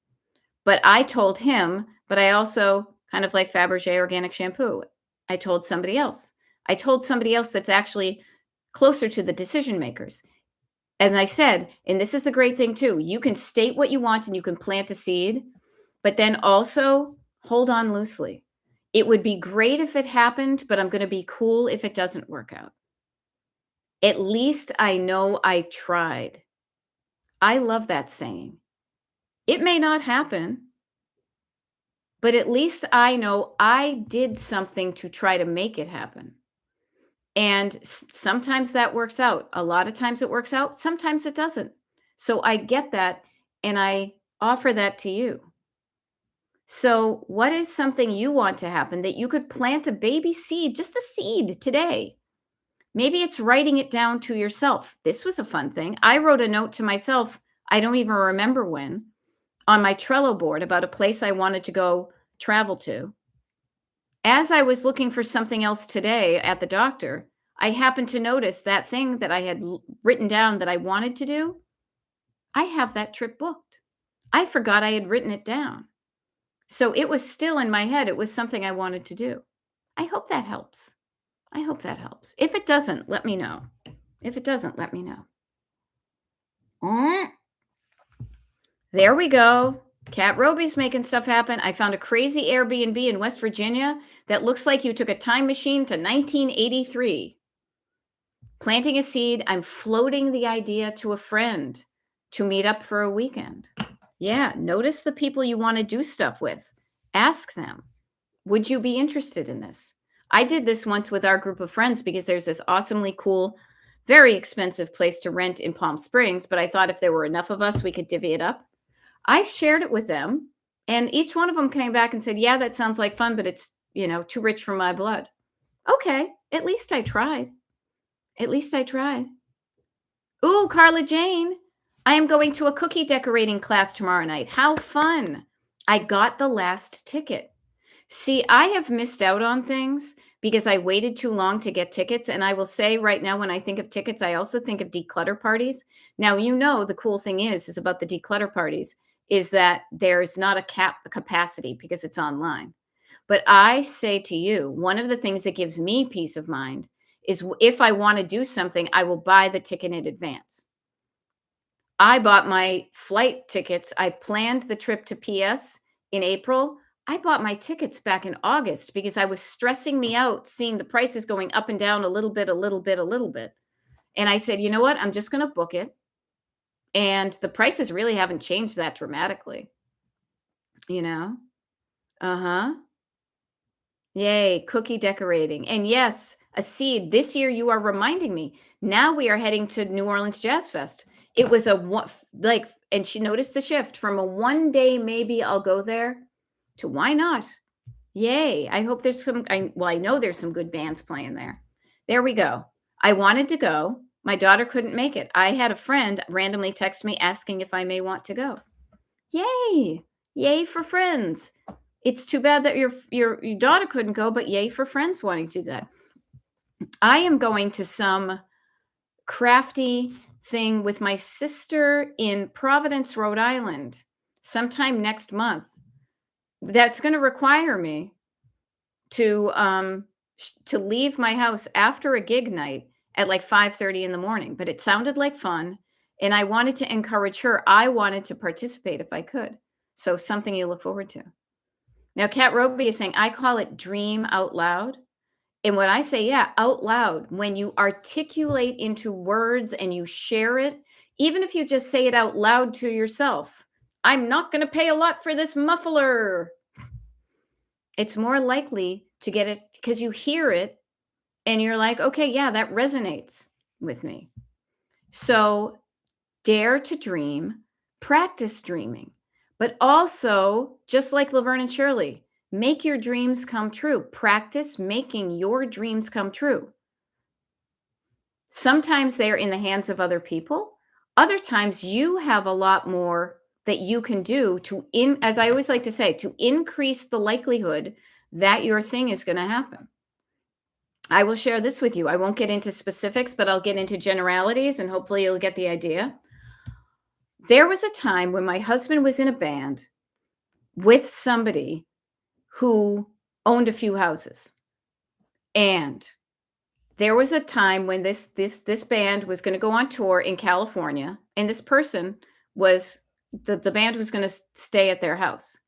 But I told him, but I also kind of like Fabergé organic shampoo. I told somebody else. I told somebody else that's actually closer to the decision makers. As I said, and this is the great thing too, you can state what you want and you can plant a seed, but then also hold on loosely. It would be great if it happened, but I'm going to be cool if it doesn't work out. At least I know I tried. I love that saying. It may not happen, but at least I know I did something to try to make it happen. And sometimes that works out. A lot of times it works out. Sometimes it doesn't. So I get that and I offer that to you. So, what is something you want to happen that you could plant a baby seed, just a seed today? Maybe it's writing it down to yourself. This was a fun thing. I wrote a note to myself, I don't even remember when, on my Trello board about a place I wanted to go travel to. As I was looking for something else today at the doctor, I happened to notice that thing that I had written down that I wanted to do. I have that trip booked. I forgot I had written it down. So it was still in my head. It was something I wanted to do. I hope that helps. I hope that helps. If it doesn't, let me know. If it doesn't, let me know. There we go. Cat Roby's making stuff happen. I found a crazy Airbnb in West Virginia that looks like you took a time machine to 1983. Planting a seed. I'm floating the idea to a friend to meet up for a weekend. Yeah, notice the people you want to do stuff with. Ask them, would you be interested in this? I did this once with our group of friends because there's this awesomely cool, very expensive place to rent in Palm Springs, but I thought if there were enough of us, we could divvy it up. I shared it with them, and each one of them came back and said, yeah, that sounds like fun, but it's, too rich for my blood. Okay, at least I tried. At least I tried. Ooh, Carla Jane. I am going to a cookie decorating class tomorrow night. How fun. I got the last ticket. See, I have missed out on things because I waited too long to get tickets. And I will say right now, when I think of tickets, I also think of declutter parties. Now, the cool thing is about the declutter parties is that there's not a capacity because it's online. But I say to you, one of the things that gives me peace of mind is if I want to do something, I will buy the ticket in advance. I bought my flight tickets. I planned the trip to PS in April. I bought my tickets back in August because I was stressing me out seeing the prices going up and down a little bit. And I said, you know what? I'm just going to book it. And the prices really haven't changed that dramatically. Uh-huh. Yay, cookie decorating. And yes, a seed. This year you are reminding me. Now we are heading to New Orleans Jazz Fest. It was and she noticed the shift from a one day, maybe I'll go there, to why not? Yay. I hope there's I know there's some good bands playing there. There we go. I wanted to go. My daughter couldn't make it. I had a friend randomly text me asking if I may want to go. Yay. Yay for friends. It's too bad that your daughter couldn't go, but yay for friends wanting to do that. I am going to some crafty thing with my sister in Providence, Rhode Island, sometime next month. That's going to require me to leave my house after a gig night at like 5:30 in the morning, but it sounded like fun and I wanted to encourage her. I wanted to participate if I could. So something you look forward to. Now, Kat Roby is saying, I call it dream out loud. And when I say, yeah, out loud, when you articulate into words and you share it, even if you just say it out loud to yourself, I'm not going to pay a lot for this muffler. It's more likely to get it because you hear it and you're like, okay, yeah, that resonates with me. So dare to dream, practice dreaming, but also just like Laverne and Shirley, make your dreams come true. Practice making your dreams come true. Sometimes they're in the hands of other people. Other times you have a lot more that you can do as I always like to say, to increase the likelihood that your thing is going to happen. I will share this with you. I won't get into specifics, but I'll get into generalities and hopefully you'll get the idea. There was a time when my husband was in a band with somebody who owned a few houses. And there was a time when this band was going to go on tour in California, and this person was the band was going to stay at their house.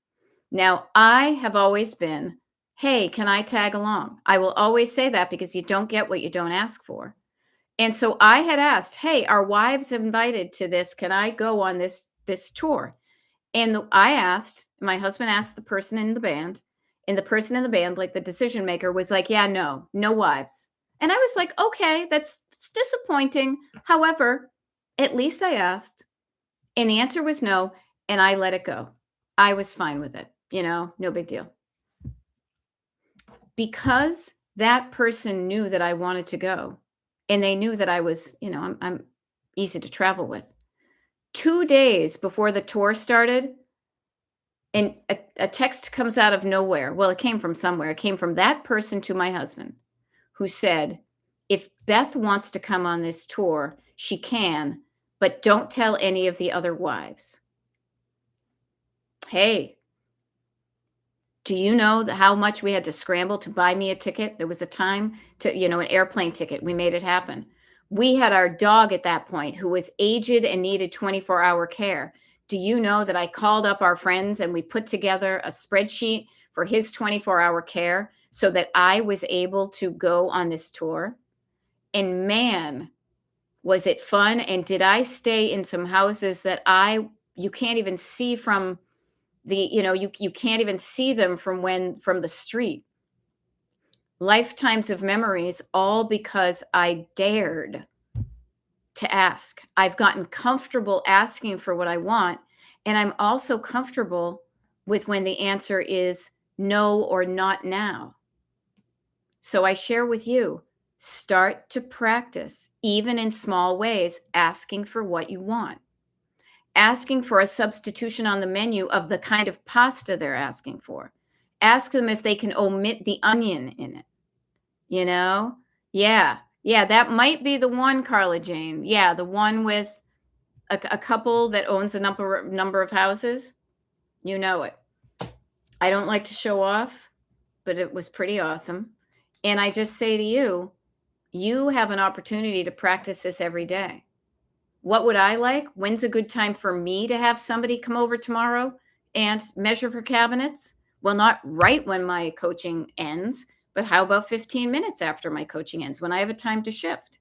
Now, I have always been, hey, can I tag along? I will always say that because you don't get what you don't ask for. And so I had asked, hey, our wives invited to this. Can I go on this tour? And my husband asked the person in the band, and the person in the band, like the decision maker, was like, yeah, no wives. And I was like, okay, that's disappointing. However, at least I asked. And the answer was no. And I let it go. I was fine with it. No big deal. Because that person knew that I wanted to go. And they knew that I was, I'm easy to travel with. 2 days before the tour started, and a text comes out of nowhere. Well, it came from somewhere. It came from that person to my husband, who said, if Beth wants to come on this tour, she can, but don't tell any of the other wives. Hey, do you know how much we had to scramble to buy me a ticket? There was a time to, an airplane ticket. We made it happen. We had our dog at that point who was aged and needed 24-hour care. Do you know that I called up our friends and we put together a spreadsheet for his 24-hour care so that I was able to go on this tour? And man, was it fun. And did I stay in some houses that you can't even see from you can't even see them from the street. Lifetimes of memories, all because I dared to ask. I've gotten comfortable asking for what I want. And I'm also comfortable with when the answer is no or not now. So I share with you, start to practice, even in small ways, asking for what you want. Asking for a substitution on the menu of the kind of pasta they're asking for. Ask them if they can omit the onion in it. Yeah, that might be the one, Carla Jane. Yeah, the one with a couple that owns a number of houses. You know it. I don't like to show off, but it was pretty awesome. And I just say to you, you have an opportunity to practice this every day. What would I like? When's a good time for me to have somebody come over tomorrow and measure for cabinets? Well, not right when my coaching ends, but how about 15 minutes after my coaching ends when I have a time to shift?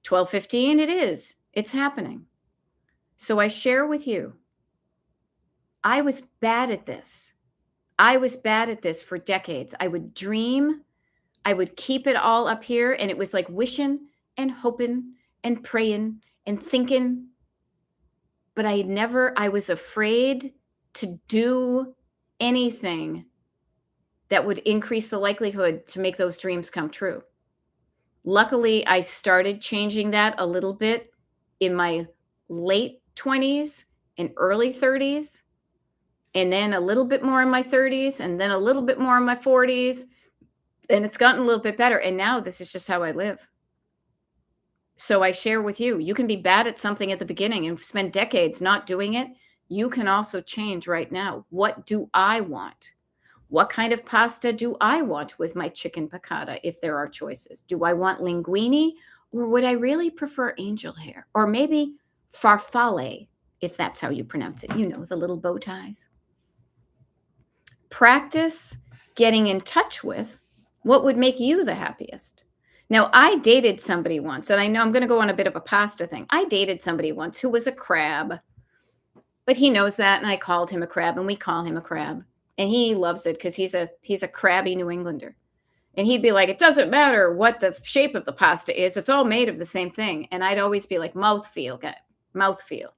12:15 it is. It's happening. So I share with you, I was bad at this. I was bad at this for decades. I would dream. I would keep it all up here. And it was like wishing and hoping and praying and thinking. But I was afraid to do anything that would increase the likelihood to make those dreams come true. Luckily, I started changing that a little bit in my late 20s and early 30s, and then a little bit more in my 30s, and then a little bit more in my 40s. And it's gotten a little bit better. And now this is just how I live. So I share with you, you can be bad at something at the beginning and spend decades not doing it. You can also change right now. What do I want? What kind of pasta do I want with my chicken piccata if there are choices? Do I want linguine or would I really prefer angel hair? Or maybe farfalle, if that's how you pronounce it. You know, the little bow ties. Practice getting in touch with what would make you the happiest. Now, I dated somebody once, and I know I'm going to go on a bit of a pasta thing. I dated somebody once who was a crab, but he knows that, and I called him a crab, and we call him a crab, and he loves it because he's a crabby New Englander. And he'd be like, it doesn't matter what the shape of the pasta is, it's all made of the same thing. And I'd always be like, mouthfeel, guy, mouthfeel.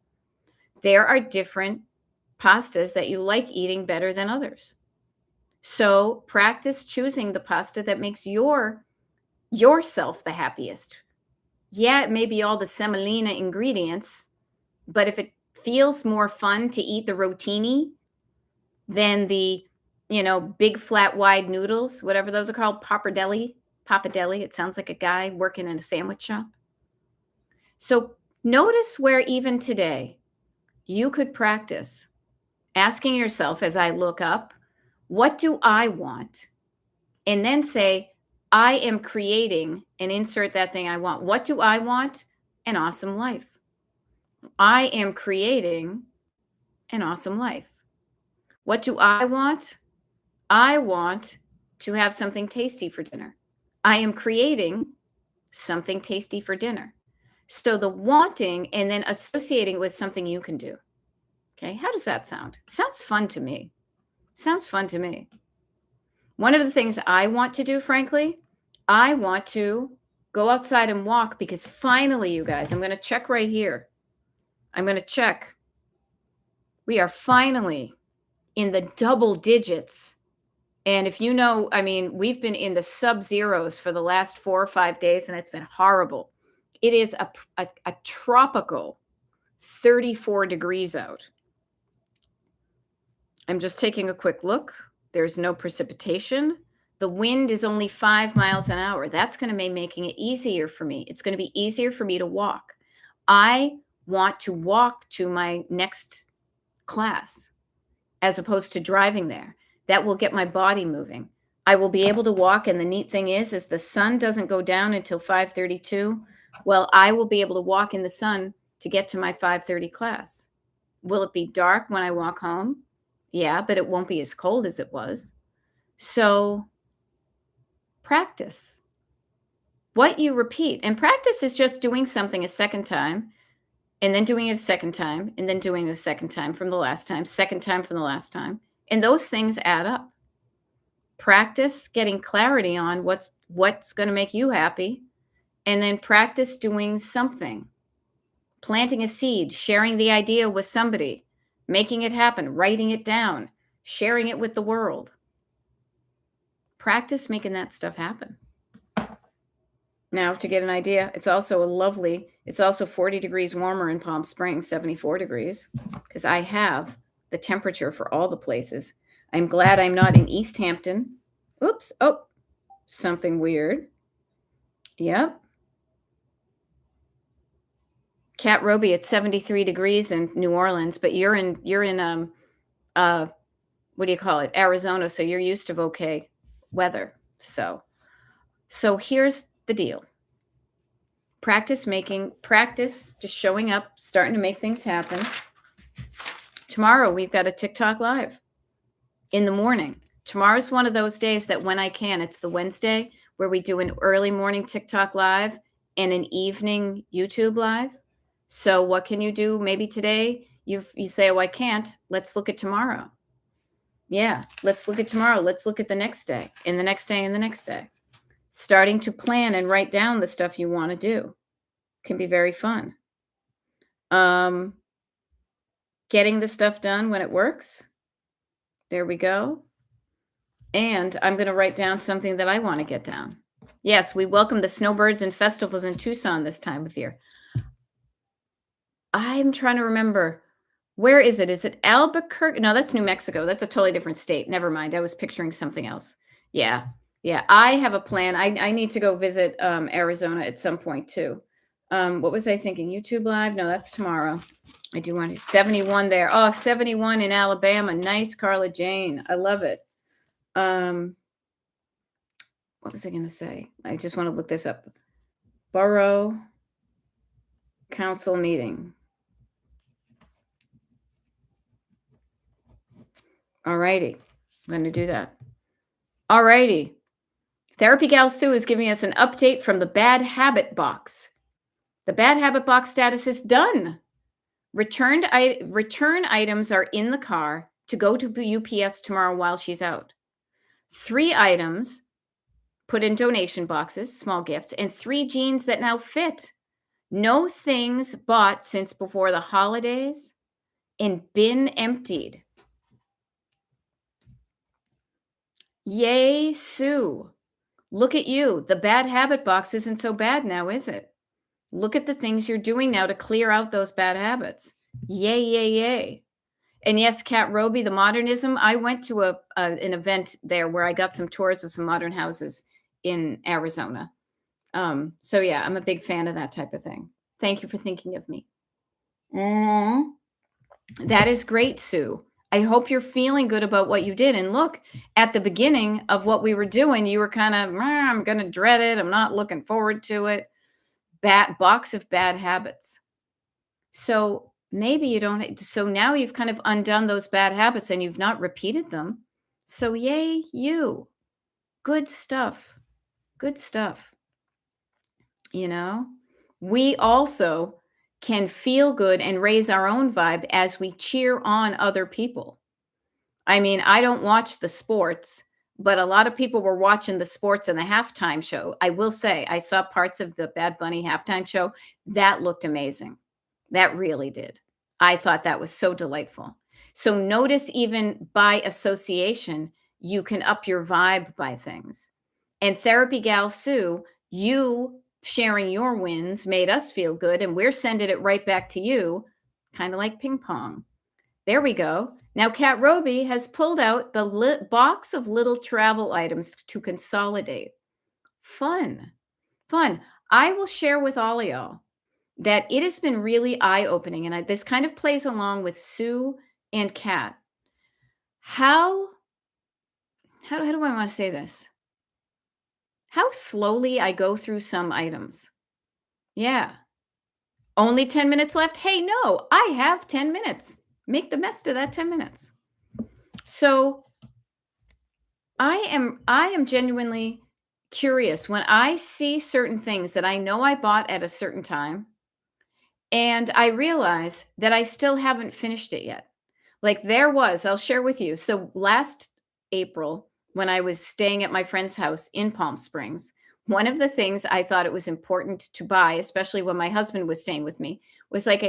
There are different pastas that you like eating better than others. So practice choosing the pasta that makes yourself the happiest. Yeah, it may be all the semolina ingredients, but if it feels more fun to eat the rotini than the, big flat wide noodles, whatever those are called, pappardelle, it sounds like a guy working in a sandwich shop. So notice where even today you could practice asking yourself as I look up, what do I want? And then say, I am creating and insert that thing I want. What do I want? An awesome life. I am creating an awesome life. What do I want? I want to have something tasty for dinner. I am creating something tasty for dinner. So the wanting and then associating with something you can do. Okay, how does that sound? Sounds fun to me. Sounds fun to me. One of the things I want to do, frankly, I want to go outside and walk because finally, you guys, I'm going to check right here. I'm going to check. We are finally in the double digits. And if you know, we've been in the sub-zeros for the last 4 or 5 days, and it's been horrible. It is a tropical 34 degrees out. I'm just taking a quick look. There's no precipitation. The wind is only 5 miles an hour. That's going to be making it easier for me. It's going to be easier for me to walk. I want to walk to my next class as opposed to driving there. That will get my body moving. I will be able to walk. And the neat thing is the sun doesn't go down until 5:32. Well, I will be able to walk in the sun to get to my 5:30 class. Will it be dark when I walk home? Yeah, but it won't be as cold as it was. So practice what you repeat. And practice is just doing something a second time and then doing it a second time and then doing it a second time from the last time, second time from the last time. And those things add up. Practice getting clarity on what's going to make you happy. And then practice doing something, planting a seed, sharing the idea with somebody, making it happen, writing it down, sharing it with the world. Practice making that stuff happen. Now, to get an idea, it's also 40 degrees warmer in Palm Springs, 74 degrees, because I have the temperature for all the places. I'm glad I'm not in East Hampton. Oops. Oh, something weird. Yep. Kat Roby, it's 73 degrees in New Orleans, but you're in what do you call it? Arizona. So you're used to okay weather. So here's the deal. Practice just showing up, starting to make things happen. Tomorrow we've got a TikTok live in the morning. Tomorrow's one of those days that when I can, it's the Wednesday where we do an early morning TikTok live and an evening YouTube live. So what can you do? Maybe today you say, oh, I can't. Let's look at tomorrow. Yeah, let's look at tomorrow. Let's look at the next day and the next day and the next day. Starting to plan and write down the stuff you want to do can be very fun. Getting the stuff done when it works. There we go. And I'm going to write down something that I want to get down. Yes, we welcome the snowbirds and festivals in Tucson this time of year. I'm trying to remember. Where is it? Is it Albuquerque? No, that's New Mexico. That's a totally different state. Never mind. I was picturing something else. Yeah. I have a plan. I need to go visit Arizona at some point too. What was I thinking? YouTube Live? No, that's tomorrow. I do want to 71 there. Oh, 71 in Alabama. Nice, Carla Jane. I love it. What was I going to say? I just want to look this up. Borough Council meeting. All righty. I'm going to do that. All righty. Therapy Gal Sue is giving us an update from the bad habit box. The bad habit box status is done. Return items are in the car to go to UPS tomorrow while she's out. 3 items put in donation boxes, small gifts, and 3 jeans that now fit. No things bought since before the holidays and bin emptied. Yay, Sue. Look at you. The bad habit box isn't so bad now, is it? Look at the things you're doing now to clear out those bad habits. Yay, yay, yay. And yes, Kat Roby, the modernism, I went to an event there where I got some tours of some modern houses in Arizona. So yeah, I'm a big fan of that type of thing. Thank you for thinking of me. That is great, Sue. I hope you're feeling good about what you did. And look, at the beginning of what we were doing, you were kind of, I'm going to dread it. I'm not looking forward to it. Box of bad habits. So maybe you don't. So now you've kind of undone those bad habits and you've not repeated them. So yay, you. Good stuff. Good stuff. You know, we also can feel good and raise our own vibe as we cheer on other people. I mean, I don't watch the sports, but a lot of people were watching the sports in the halftime show. I will say I saw parts of the Bad Bunny halftime show. That looked amazing. That really did. I thought that was so delightful. So notice, even by association, you can up your vibe by things. And Therapy Gal Sue, you sharing your wins made us feel good, and we're sending it right back to you, kind of like ping pong. There we go. Now, Kat Roby has pulled out the box of little travel items to consolidate. Fun. Fun. I will share with all of y'all that it has been really eye-opening, and this kind of plays along with Sue and Kat. How do I want to say this? How slowly I go through some items. Yeah. Only 10 minutes left? Hey, no, I have 10 minutes. Make the best of that 10 minutes. So I am genuinely curious when I see certain things that I know I bought at a certain time, and I realize that I still haven't finished it yet. Like I'll share with you. So last April, when I was staying at my friend's house in Palm Springs, one of the things I thought it was important to buy, especially when my husband was staying with me, was like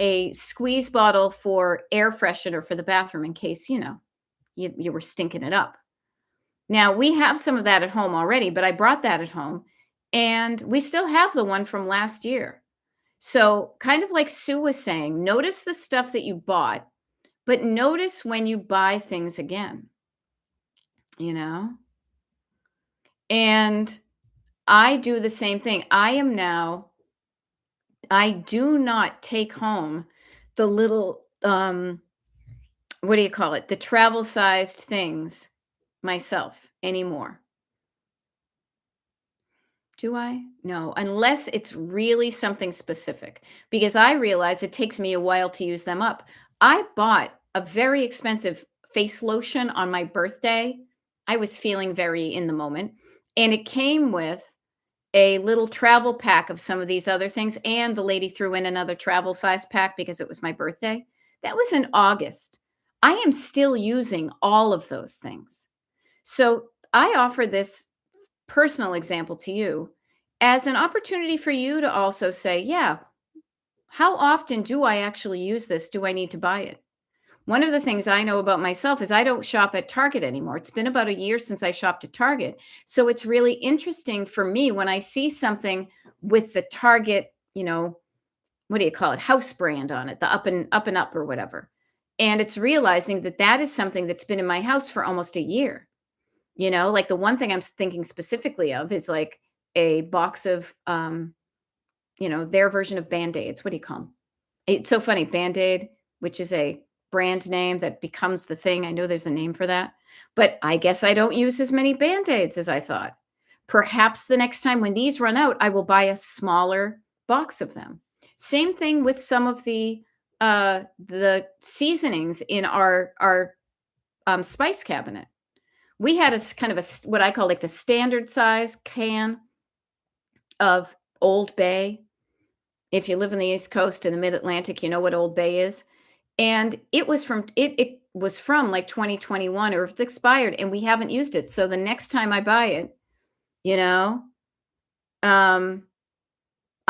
a squeeze bottle for air freshener for the bathroom in case, you were stinking it up. Now, we have some of that at home already, but I brought that at home, and we still have the one from last year. So kind of like Sue was saying, notice the stuff that you bought, but notice when you buy things again, And I do the same thing. I do not take home the little, what do you call it? The travel sized things myself anymore. Do I? No, unless it's really something specific, because I realize it takes me a while to use them up. I bought a very expensive face lotion on my birthday. I was feeling very in the moment, and it came with a little travel pack of some of these other things, and the lady threw in another travel size pack because it was my birthday. That was in August. I am still using all of those things. So I offer this personal example to you as an opportunity for you to also say, yeah, how often do I actually use this? Do I need to buy it? One of the things I know about myself is I don't shop at Target anymore. It's been about a year since I shopped at Target. So it's really interesting for me when I see something with the Target, what do you call it? House brand on it, the up and up or whatever. And it's realizing that that is something that's been in my house for almost a year. Like the one thing I'm thinking specifically of is like a box of their version of Band-Aids. What do you call them? It's so funny, Band-Aid, which is a brand name that becomes the thing. I know there's a name for that, but I guess I don't use as many Band-Aids as I thought. Perhaps the next time when these run out, I will buy a smaller box of them. Same thing with some of the seasonings in our spice cabinet. We had a kind of what I call like the standard size can of Old Bay. If you live in the East Coast and the Mid-Atlantic, you know what Old Bay is. And it was from like 2021, or if it's expired and we haven't used it. So the next time I buy it,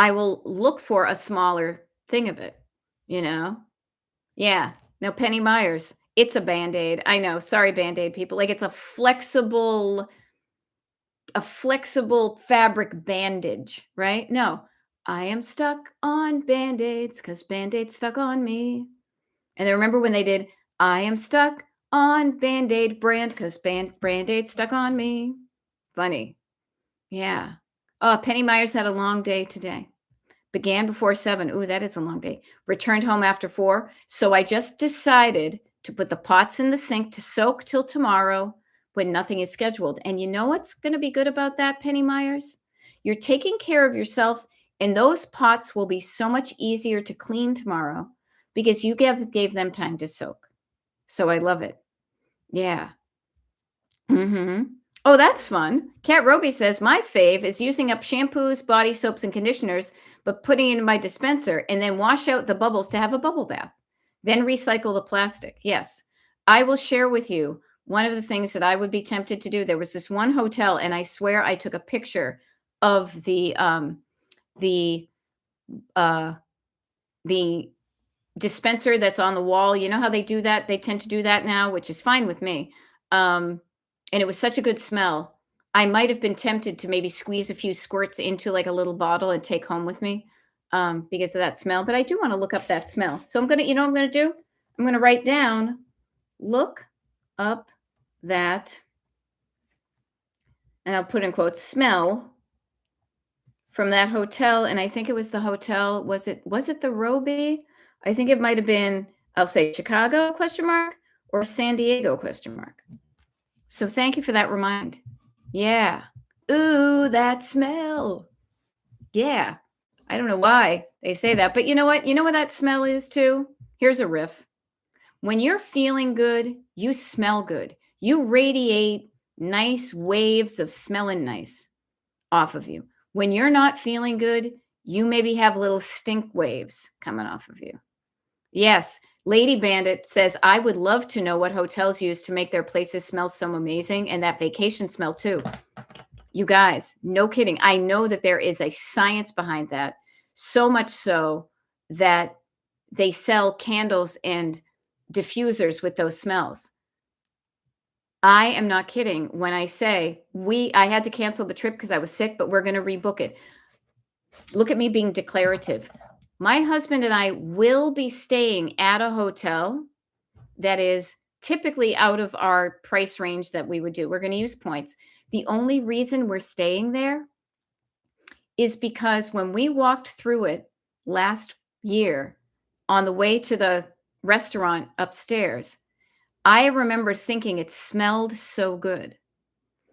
I will look for a smaller thing of it, Yeah. Now, Penny Myers, it's a Band-Aid. I know. Sorry, Band-Aid people. Like, it's a flexible fabric bandage, right? No, I am stuck on Band-Aids because Band-Aid stuck on me. And then remember when they did, I am stuck on Band-Aid brand because Band-Aid stuck on me. Funny. Yeah. Oh, Penny Myers had a long day today. Began before 7. Ooh, that is a long day. Returned home after 4. So I just decided to put the pots in the sink to soak till tomorrow when nothing is scheduled. And you know what's going to be good about that, Penny Myers? You're taking care of yourself, and those pots will be so much easier to clean tomorrow because you gave them time to soak. So I love it. Yeah. Oh, that's fun. Kat Roby says, my fave is using up shampoos, body soaps, and conditioners, but putting it in my dispenser and then wash out the bubbles to have a bubble bath. Then recycle the plastic. Yes. I will share with you one of the things that I would be tempted to do. There was this one hotel, and I swear I took a picture of the dispenser that's on the wall. You know how they do that? They tend to do that now, which is fine with me. And it was such a good smell. I might have been tempted to maybe squeeze a few squirts into like a little bottle and take home with me because of that smell. But I do want to look up that smell. So I'm going to, what I'm going to do? I'm going to write down, look up that, and I'll put in quotes, smell from that hotel. And I think it was the hotel. Was it the Roby? I think it might have been, I'll say Chicago ? Or San Diego ? So thank you for that remind. Yeah. Ooh, that smell. Yeah. I don't know why they say that, but you know what? You know what that smell is too? Here's a riff. When you're feeling good, you smell good. You radiate nice waves of smelling nice off of you. When you're not feeling good, you maybe have little stink waves coming off of you. Yes. Lady Bandit says, I would love to know what hotels use to make their places smell so amazing, and that vacation smell too. You guys, no kidding. I know that there is a science behind that, so much so that they sell candles and diffusers with those smells. I am not kidding when I say I had to cancel the trip because I was sick, but we're going to rebook it. Look at me being declarative. My husband and I will be staying at a hotel that is typically out of our price range that we would do. We're going to use points. The only reason we're staying there is because when we walked through it last year on the way to the restaurant upstairs, I remember thinking it smelled so good.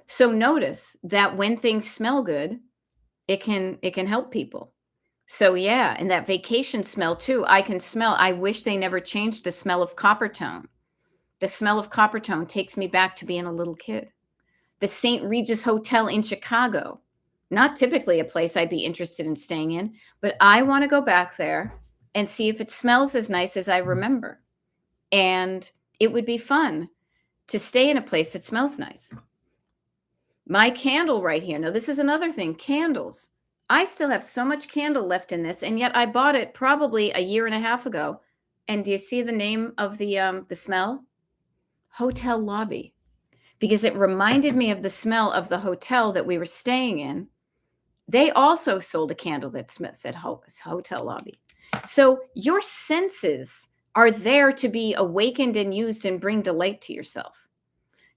So notice that when things smell good, it can help people. So yeah, and that vacation smell too, I can smell. I wish they never changed the smell of Coppertone. The smell of Coppertone takes me back to being a little kid. The St. Regis Hotel in Chicago, not typically a place I'd be interested in staying in, but I want to go back there and see if it smells as nice as I remember. And it would be fun to stay in a place that smells nice. My candle right here. Now, this is another thing, candles. I still have so much candle left in this, and yet I bought it probably a year and a half ago. And do you see the name of the smell? Hotel Lobby. Because it reminded me of the smell of the hotel that we were staying in. They also sold a candle that said Hotel Lobby. So your senses are there to be awakened and used and bring delight to yourself.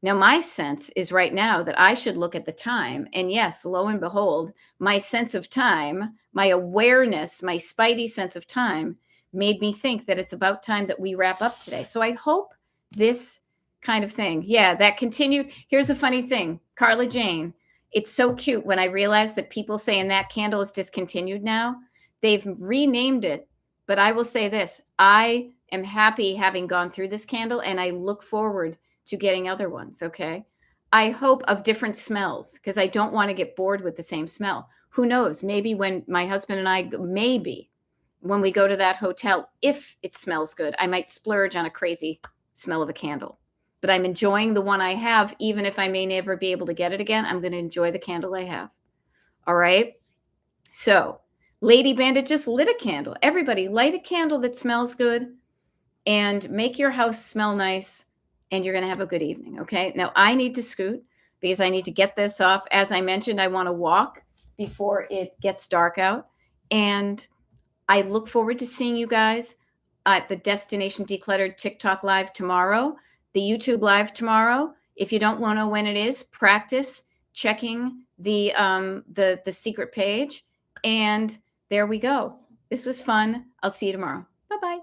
Now, my sense is right now that I should look at the time. And yes, lo and behold, my sense of time, my awareness, my spidey sense of time made me think that it's about time that we wrap up today. So I hope this kind of thing, yeah, that continued. Here's a funny thing, Carla Jane. It's so cute when I realized that people saying that candle is discontinued now. They've renamed it. But I will say this, I am happy having gone through this candle, and I look forward to getting other ones. Okay. I hope of different smells because I don't want to get bored with the same smell. Who knows? Maybe when my husband and I, maybe when we go to that hotel, if it smells good, I might splurge on a crazy smell of a candle. But I'm enjoying the one I have, even if I may never be able to get it again. I'm going to enjoy the candle I have. All right. So, Lady Bandit just lit a candle. Everybody, light a candle that smells good and make your house smell nice, and you're going to have a good evening. Okay. Now, I need to scoot because I need to get this off. As I mentioned, I want to walk before it gets dark out. And I look forward to seeing you guys at the Destination Decluttered TikTok live tomorrow, the YouTube live tomorrow. If you don't know when it is, practice checking the secret page. And there we go. This was fun. I'll see you tomorrow. Bye-bye.